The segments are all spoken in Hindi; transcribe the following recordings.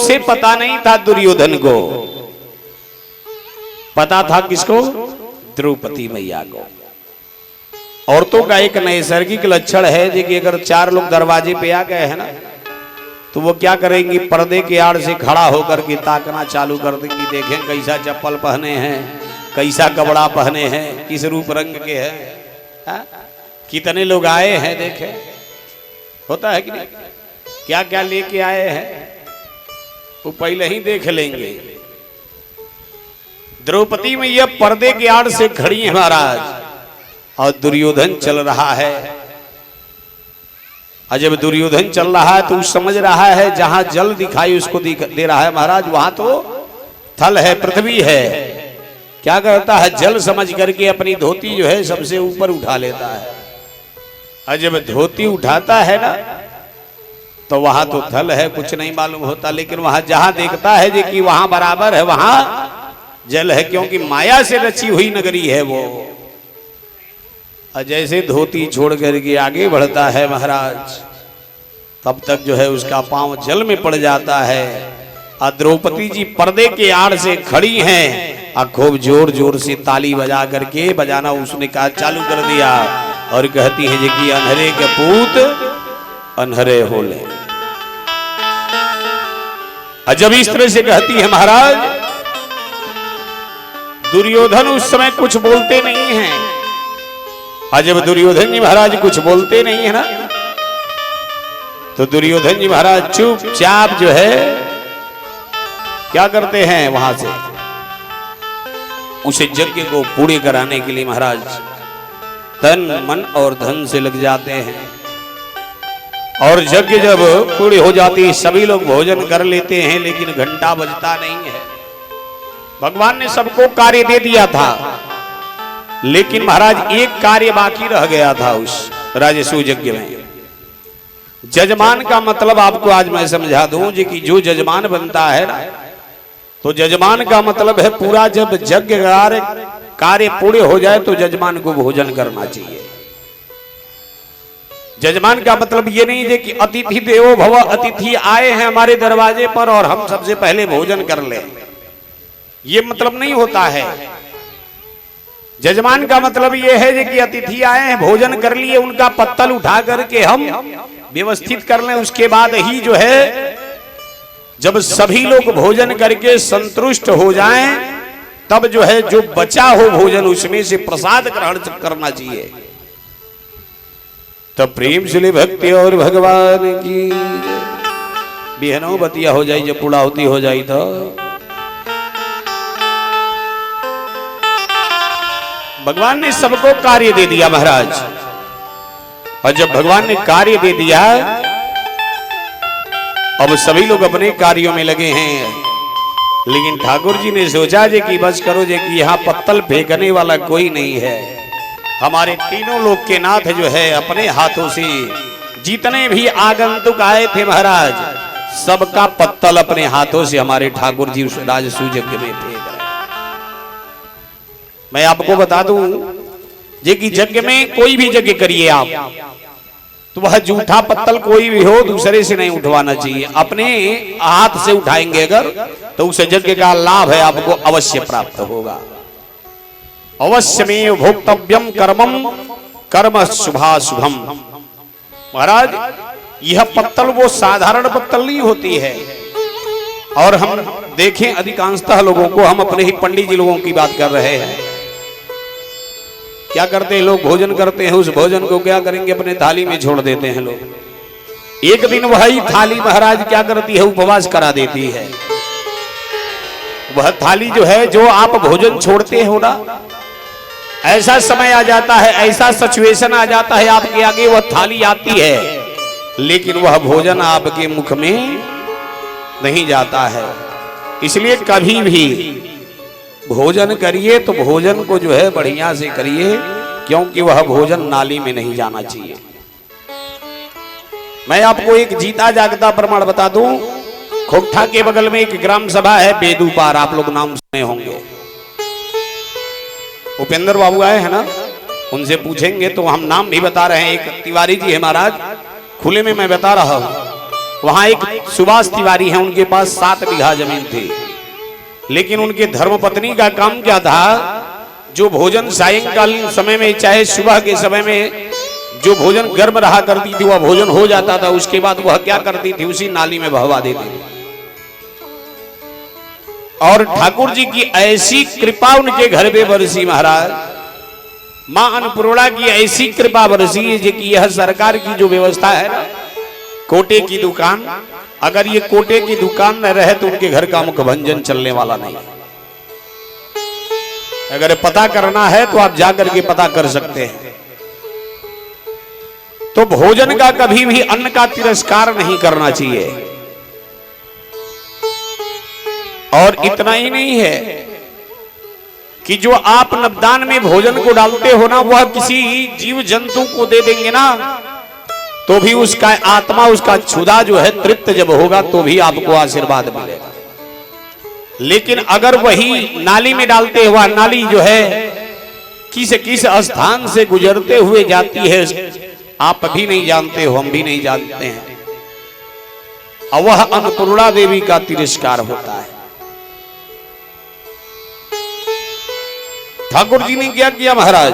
उसे पता नहीं था दुर्योधन को, पता था किसको? द्रौपदी मैया को। औरतों का एक नैसर्गिक लक्षण है कि अगर 4 लोग दरवाजे पे आ गए हैं ना, तो वो क्या करेंगी? पर्दे के आड़ से खड़ा होकर के ताकना चालू कर देंगी। देखें कैसा चप्पल पहने हैं, कैसा कपड़ा पहने हैं, किस रूप रंग के हैं, कितने लोग आए हैं, देखें। होता है कि नहीं? क्या क्या लेके आए हैं वो पहले ही देख लेंगे। द्रौपदी में यह पर्दे के आड़ से खड़ी है महाराज, और दुर्योधन चल रहा है। और जब दुर्योधन चल रहा है तो समझ रहा है जहां जल दिखाई उसको दे रहा है महाराज, वहां तो थल है, पृथ्वी है। क्या करता है? जल समझ करके अपनी धोती जो है सबसे ऊपर उठा लेता है। और जब धोती उठाता है ना, तो वहां तो थल है, कुछ नहीं मालूम होता। लेकिन वहां जहां देखता है कि वहां बराबर है, वहां जल है, क्योंकि माया से रची हुई नगरी है वो। और जैसे धोती छोड़ करके आगे बढ़ता है महाराज, तब तक जो है उसका पांव जल में पड़ जाता है। और द्रौपदी जी पर्दे के आड़ से खड़ी हैं, और खूब जोर जोर से ताली बजा करके, बजाना उसने कहा चालू कर दिया, और कहती है कि अनहरे के पूत अनहरे होले। और जब इस तरह से कहती है महाराज, दुर्योधन उस समय कुछ बोलते नहीं हैं। और जब दुर्योधन जी महाराज कुछ बोलते नहीं है ना, तो दुर्योधन जी महाराज चुपचाप जो है क्या करते हैं? वहां से उसे यज्ञ को पूरे कराने के लिए महाराज तन मन और धन से लग जाते हैं। और यज्ञ जब पूरी हो जाती है, सभी लोग भोजन कर लेते हैं, लेकिन घंटा बजता नहीं है। भगवान ने सबको कार्य दे दिया था, लेकिन महाराज एक कार्य बाकी रह गया था उस राजसूय यज्ञ में। जजमान का मतलब आपको आज मैं समझा दूं कि जो जजमान बनता है ना, तो जजमान का मतलब है पूरा जब यज्ञ कार्य पूरे हो जाए तो जजमान को भोजन करना चाहिए। जजमान का मतलब ये नहीं है कि अतिथि देवो भव, अतिथि आए हैं हमारे दरवाजे पर और हम सबसे पहले भोजन कर लें, ये मतलब नहीं होता है। जजमान का मतलब यह है कि अतिथि आए हैं, भोजन कर लिए, उनका पत्तल उठा करके हम व्यवस्थित कर लें। उसके बाद ही जो है जब सभी लोग भोजन करके संतुष्ट हो जाएं, तब जो है जो बचा हो भोजन उसमें से प्रसाद ग्रहण करना चाहिए। तब प्रेम से भक्ति और भगवान की बिहनों बतिया हो जाए, जब पुड़ावती हो जाए तो भगवान ने सबको कार्य दे दिया महाराज। और जब भगवान ने कार्य दे दिया, अब सभी लोग अपने कार्यों में लगे हैं। लेकिन ठाकुर जी ने सोचा कि बस करो कि यहाँ पत्तल फेंकने वाला कोई नहीं है। हमारे तीनों लोग के नाथ जो है अपने हाथों से जितने भी आगंतुक आए थे महाराज, सबका पत्तल अपने हाथों से हमारे ठाकुर जी उस राजसूय यज्ञ में फेंक रहे। मैं आपको बता दूं कि यज्ञ में कोई भी यज्ञ करिए आप, तो वह जूठा पत्तल कोई भी हो दूसरे से नहीं उठवाना चाहिए। अपने हाथ से उठाएंगे अगर, तो उस यज्ञ का लाभ है आपको अवश्य प्राप्त होगा। अवश्य में भोक्तव्यम कर्मम कर्म शुभाशुभम। महाराज यह पत्तल वो साधारण पत्तल नहीं होती है। और हम देखें अधिकांशतः लोगों को, हम अपने ही पंडित जी लोगों की बात कर रहे हैं, क्या करते हैं लोग? भोजन करते हैं, उस भोजन को क्या करेंगे? अपने थाली में छोड़ देते हैं लोग। एक दिन वही थाली महाराज क्या करती है? उपवास करा देती है। वह थाली जो है, जो आप भोजन छोड़ते हो ना, ऐसा समय आ जाता है, ऐसा सिचुएशन आ जाता है आपके आगे, वह थाली आती है लेकिन वह भोजन आपके मुख में नहीं जाता है। इसलिए कभी भी भोजन करिए तो भोजन को जो है बढ़िया से करिए, क्योंकि वह भोजन नाली में नहीं जाना चाहिए। मैं आपको एक जीता जागता प्रमाण बता दूं। खोखठा के बगल में एक ग्राम सभा है बेदूपार, आप लोग नाम सुने होंगे। उपेंद्र बाबू आए हैं ना, उनसे पूछेंगे तो हम नाम भी बता रहे हैं। एक तिवारी जी है महाराज, खुले में मैं बता रहा हूं। वहां एक सुभाष तिवारी है, उनके पास 7 बीघा जमीन थी, लेकिन उनके धर्मपत्नी का काम क्या था, जो भोजन सायंकालीन समय में चाहे सुबह के समय में जो भोजन गर्म रहा करती थी वह भोजन हो जाता था, उसके बाद वह क्या करती थी, उसी नाली में बहवा देती थी। और ठाकुर जी की ऐसी कृपा उनके घर पे बरसी महाराज, मां अन्नपूर्णा की ऐसी कृपा बरसी है कि यह सरकार की जो व्यवस्था है ना, कोटे की दुकान, अगर ये कोटे की दुकान न रहे तो उनके घर का मुखभंजन चलने वाला नहीं। अगर पता करना है तो आप जाकर के पता कर सकते हैं। तो भोजन का कभी भी अन्न का तिरस्कार नहीं करना चाहिए। और इतना ही नहीं है कि जो आप नवदान में भोजन को डालते हो ना, वह किसी जीव जंतु को दे देंगे ना, तो भी उसका आत्मा, उसका क्षुधा जो है तृप्त जब होगा तो भी आपको आशीर्वाद मिलेगा। लेकिन अगर वही नाली में डालते हुआ, नाली जो है किस स्थान से गुजरते हुए जाती है आप भी नहीं जानते हो, हम भी नहीं जानते हैं, और वह अन्नपूर्णा देवी का तिरस्कार होता है। ठाकुर जी ने क्या किया महाराज,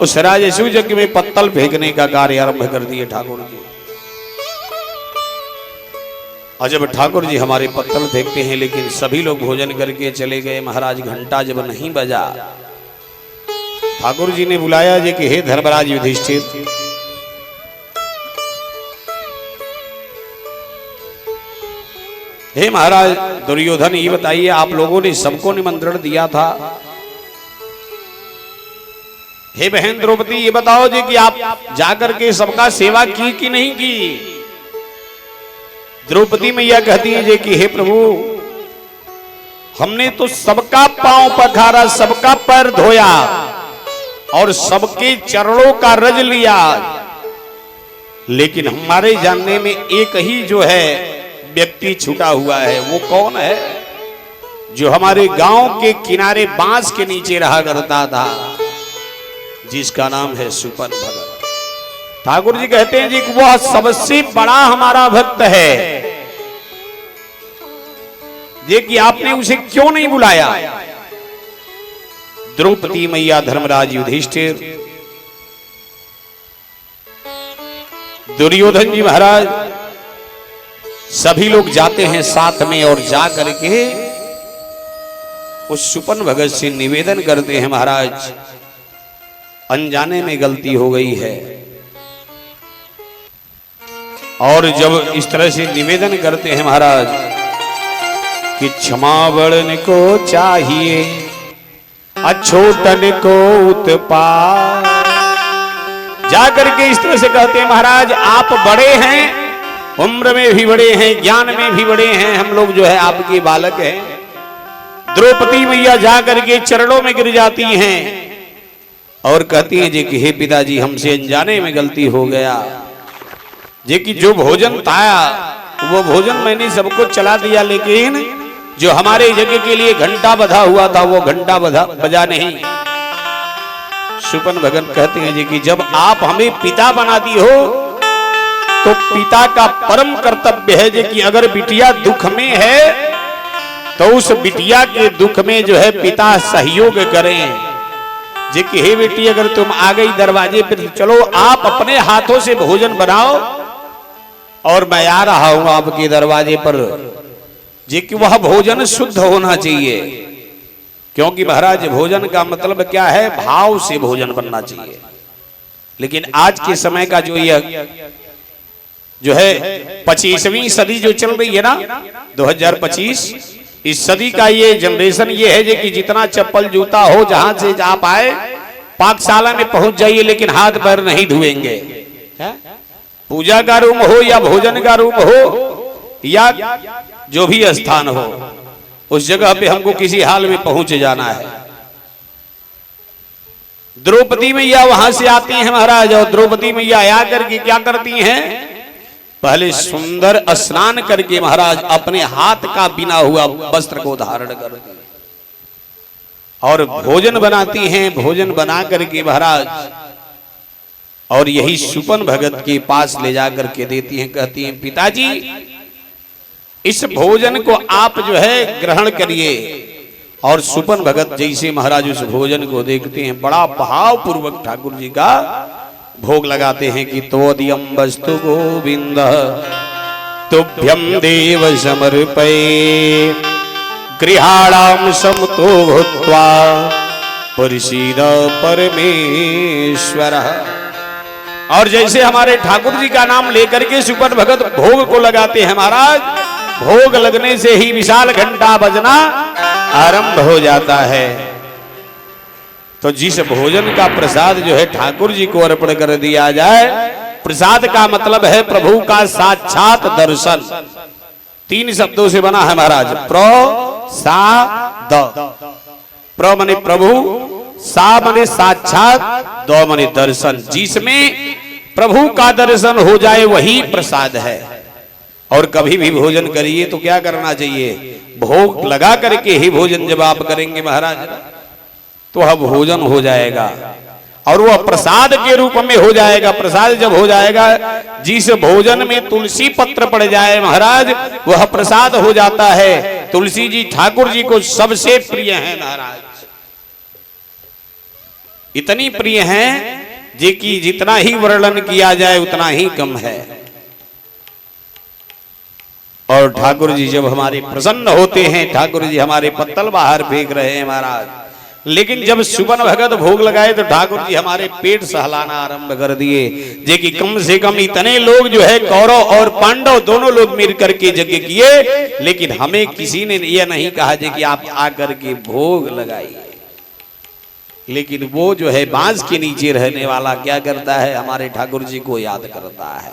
उस राजस्व यज्ञ में पत्तल फेंकने का कार्य आरंभ कर दिए ठाकुर जी। और जब ठाकुर जी हमारे पत्तल फेंकते हैं, लेकिन सभी लोग भोजन करके चले गए महाराज, घंटा जब नहीं बजा, ठाकुर जी ने बुलाया जी कि हे धर्मराज युधिष्ठिर, हे महाराज दुर्योधन, ये बताइए आप लोगों ने सबको निमंत्रण दिया था, हे बहन द्रौपदी ये बताओ जी कि आप जाकर के सबका सेवा की कि नहीं की। द्रौपदी मैया कहती है जी कि हे प्रभु, हमने तो सबका पांव पखारा, सबका पैर धोया और सबके चरणों का रज लिया, लेकिन हमारे जानने में एक ही जो है व्यक्ति छूटा हुआ है। वो कौन है? जो हमारे गांव के किनारे बांस के नीचे रहा करता था, जिसका नाम है सुपन भगत। ठाकुर जी कहते हैं जी कि वह सबसे बड़ा हमारा भक्त है, ये कि आपने उसे क्यों नहीं बुलाया। द्रौपदी मैया, धर्मराज युधिष्ठिर, दुर्योधन जी महाराज, सभी लोग जाते हैं साथ में और जा करके उस सुपन भगत से निवेदन करते हैं, महाराज अनजाने में गलती हो गई है। और जब इस तरह से निवेदन करते हैं महाराज कि क्षमा बड़न को चाहिए, अछोटन को उत्पात, जाकर के इस तरह से कहते हैं महाराज आप बड़े हैं, उम्र में भी बड़े हैं, ज्ञान में भी बड़े हैं, हम लोग जो है आपके बालक हैं। द्रौपदी मैया जाकर के चरणों में गिर जाती हैं और कहती हैं जी कि हे पिताजी, हमसे अनजाने में गलती हो गया, जे कि जो भोजन था वो भोजन मैंने सबको चला दिया, लेकिन जो हमारे यज्ञ के लिए घंटा बधा हुआ था वो घंटा बजा नहीं। सुपन भगत कहते हैं जी कि जब आप हमें पिता बना दी हो तो पिता का परम कर्तव्य है जी कि अगर बिटिया दुख में है तो उस बिटिया के दुख में जो है पिता सहयोग करें। जी कि हे बेटी, अगर तुम आ गई दरवाजे पर, चलो आप अपने हाथों से भोजन बनाओ और मैं आ रहा हूं आपके दरवाजे पर। जी कि वह भोजन शुद्ध होना चाहिए, क्योंकि महाराज भोजन का मतलब क्या है, भाव से भोजन बनना चाहिए। लेकिन आज के समय का जो है 25वीं सदी जो चल रही है ना, 2025, इस सदी का ये जनरेशन ये है कि जितना चप्पल जूता हो, जहां से आप आए पाकशाला में पहुंच जाइए, लेकिन हाथ पैर नहीं धुएंगे। पूजा का रूम हो या भोजन का रूम हो या जो भी स्थान हो, उस जगह पे हमको किसी हाल में पहुंच जाना है। द्रौपदी मैया वहां से आती हैं महाराज, और द्रौपदी मैया आकर के क्या करती हैं, पहले सुंदर स्नान करके महाराज अपने हाथ का बिना हुआ वस्त्र को धारण करती और भोजन बनाती हैं। भोजन बना करके महाराज और यही सुपन भगत के पास ले जाकर के देती हैं, कहती हैं पिताजी इस भोजन को आप जो है ग्रहण करिए। और सुपन भगत जैसे महाराज उस भोजन को देखते हैं, बड़ा भाव पूर्वक ठाकुर जी का भोग लगाते हैं कि तोदियम वस्तु गोविंद तुभ्यम देव समर्पये गृहाणाम समतो भूत्वा परिसीद परमेश्वर। और जैसे हमारे ठाकुर जी का नाम लेकर के सुपन भगत भोग को लगाते हैं महाराज, भोग लगने से ही विशाल घंटा बजना आरंभ हो जाता है। तो जिस भोजन का प्रसाद जो है ठाकुर जी को अर्पण कर दिया जाए, प्रसाद का मतलब है प्रभु का साक्षात दर्शन। 3 शब्दों से बना है महाराज, प्रसाद। प्र माने प्रभु, सा माने साक्षात, द माने दर्शन। जिसमें प्रभु का दर्शन हो जाए वही प्रसाद है। और कभी भी भोजन करिए तो क्या करना चाहिए, भोग लगा करके ही भोजन जब आप करेंगे महाराज तो वह भोजन हो जाएगा और वह प्रसाद के रूप में हो जाएगा। प्रसाद जब हो जाएगा, जिस भोजन में तुलसी पत्र पड़ जाए महाराज वह प्रसाद हो जाता है। तुलसी जी ठाकुर जी को सबसे प्रिय है महाराज, इतनी प्रिय है जी कि जितना ही वर्णन किया जाए उतना ही कम है। और ठाकुर जी जब हमारे प्रसन्न होते हैं, ठाकुर जी हमारे पत्तल बाहर फेंक रहे हैं महाराज, लेकिन जब सुपन भगत भोग लगाए तो ठाकुर जी हमारे पेट सहलाना आरंभ कर दिए। जे कि कम से कम इतने लोग जो है कौरव और पांडव दोनों लोग मिल करके यज्ञ किए, लेकिन हमें किसी ने यह नहीं कहा जे कि आप आकर के भोग लगाइए। लेकिन वो जो है बांस के नीचे रहने वाला क्या करता है, हमारे ठाकुर जी को याद करता है।